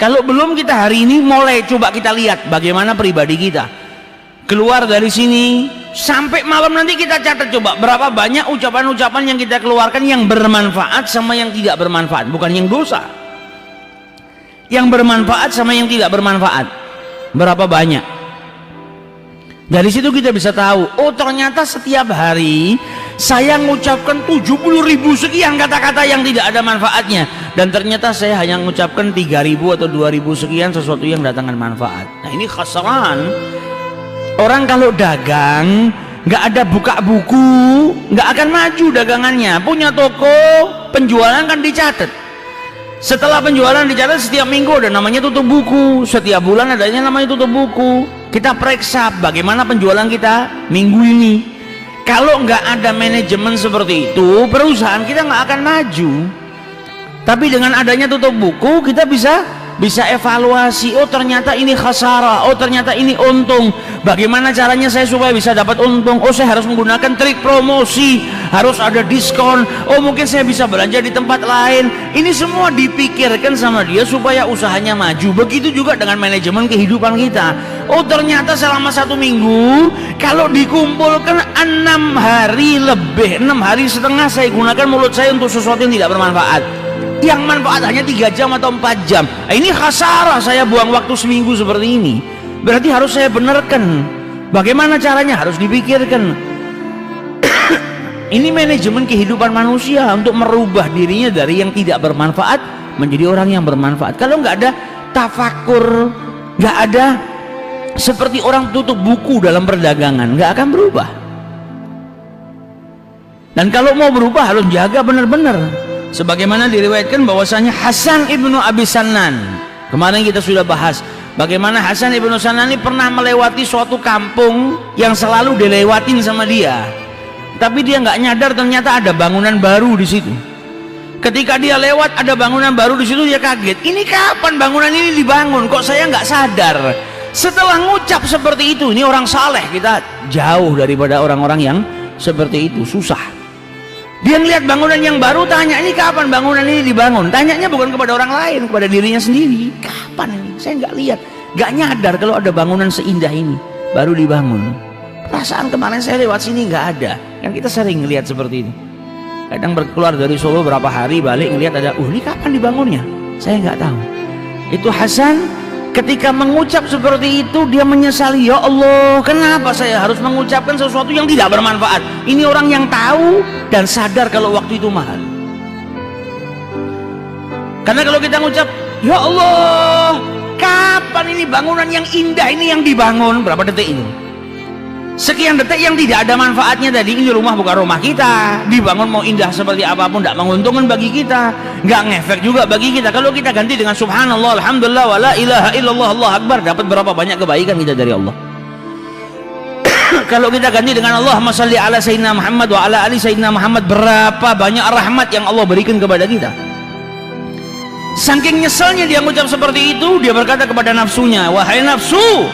Kalau belum, kita hari ini mulai coba kita lihat bagaimana pribadi kita. Keluar dari sini sampai malam nanti kita catat coba berapa banyak ucapan-ucapan yang kita keluarkan yang bermanfaat sama yang tidak bermanfaat, bukan yang dosa. Yang bermanfaat sama yang tidak bermanfaat. Berapa banyak? Dari situ kita bisa tahu, oh ternyata setiap hari saya mengucapkan 70.000 sekian kata-kata yang tidak ada manfaatnya, dan ternyata saya hanya mengucapkan 3.000 atau 2.000 sekian sesuatu yang datangkan manfaat. Nah, ini khasran. Orang kalau dagang nggak ada buka buku, nggak akan maju dagangannya. Punya toko, penjualan kan dicatat. Setelah penjualan dicatat, setiap minggu ada namanya tutup buku, setiap bulan adanya namanya tutup buku. Kita periksa bagaimana penjualan kita minggu ini. Kalau nggak ada manajemen seperti itu, perusahaan kita nggak akan maju. Tapi dengan adanya tutup buku, kita bisa evaluasi, oh ternyata ini khasarah, oh ternyata ini untung. Bagaimana caranya saya supaya bisa dapat untung? Oh, saya harus menggunakan trik promosi, harus ada diskon. Oh, mungkin saya bisa belanja di tempat lain. Ini semua dipikirkan sama dia supaya usahanya maju. Begitu juga dengan manajemen kehidupan kita. Oh, ternyata selama 1 minggu kalau dikumpulkan 6 hari lebih, 6 hari setengah saya gunakan mulut saya untuk sesuatu yang tidak bermanfaat, yang manfaat hanya 3 jam atau 4 jam. Ini khasarah, saya buang waktu seminggu seperti ini. Berarti harus saya benarkan. Bagaimana caranya? Harus dipikirkan. Ini manajemen kehidupan manusia untuk merubah dirinya dari yang tidak bermanfaat menjadi orang yang bermanfaat. Kalau nggak ada tafakur, nggak ada seperti orang tutup buku dalam perdagangan, nggak akan berubah. Dan kalau mau berubah harus jaga benar-benar. Sebagaimana diriwayatkan bahwasanya Hasan ibnu Abi Sannan, kemarin kita sudah bahas bagaimana Hasan ibnu Sannan ini pernah melewati suatu kampung yang selalu dilewatin sama dia, tapi dia nggak nyadar ternyata ada bangunan baru di situ. Ketika dia lewat ada bangunan baru di situ, dia kaget, ini kapan bangunan ini dibangun, kok saya nggak sadar. Setelah ngucap seperti itu, ini orang saleh, kita jauh daripada orang-orang yang seperti itu, susah. Dia ngelihat bangunan yang baru, tanya, ini kapan bangunan ini dibangun? Tanyanya bukan kepada orang lain, kepada dirinya sendiri. Kapan ini? Saya nggak lihat, nggak nyadar kalau ada bangunan seindah ini baru dibangun. Perasaan kemarin saya lewat sini nggak ada. Kan kita sering ngelihat seperti ini. Kadang berkeluar dari Solo berapa hari, balik ngelihat ada, ini kapan dibangunnya? Saya nggak tahu. Itu Hasan ketika mengucap seperti itu, dia menyesali, ya Allah, kenapa saya harus mengucapkan sesuatu yang tidak bermanfaat? Ini orang yang tahu dan sadar kalau waktu itu mahal. Karena kalau kita ngucap, ya Allah, kapan ini bangunan yang indah ini yang dibangun? Berapa detik itu? Sekian detik yang tidak ada manfaatnya tadi. Ini rumah bukan rumah kita, dibangun mau indah seperti apapun tidak menguntungkan bagi kita, nggak ngefek juga bagi kita. Kalau kita ganti dengan subhanallah, alhamdulillah, wa la ilaha illallah, Allah akbar, dapat berapa banyak kebaikan kita dari Allah. Kalau kita ganti dengan Allahumma shalli ala sayyidina Muhammad wa ala ali sayyidina Muhammad, berapa banyak rahmat yang Allah berikan kepada kita. Saking nyeselnya dia mengucap seperti itu, dia berkata kepada nafsunya, wahai nafsu,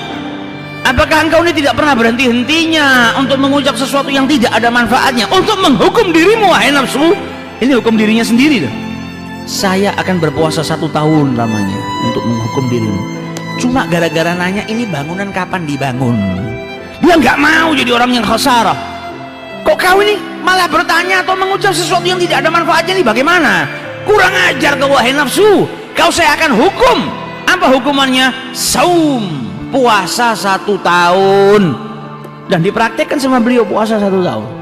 apakah engkau ini tidak pernah berhenti-hentinya untuk mengucap sesuatu yang tidak ada manfaatnya, untuk menghukum dirimu, wahai nafsu? Ini hukum dirinya sendiri loh. Saya akan berpuasa 1 tahun lamanya untuk menghukum dirimu. Cuma gara-gara nanya ini bangunan kapan dibangun. Dia nggak mau jadi orang yang khasarah. Kok kau ini malah bertanya atau mengucap sesuatu yang tidak ada manfaatnya, ini bagaimana? Kurang ajar kau, wahai nafsu. Kau saya akan hukum. Apa hukumannya? Saum, puasa 1 tahun. Dan dipraktekkan sama beliau puasa 1 tahun.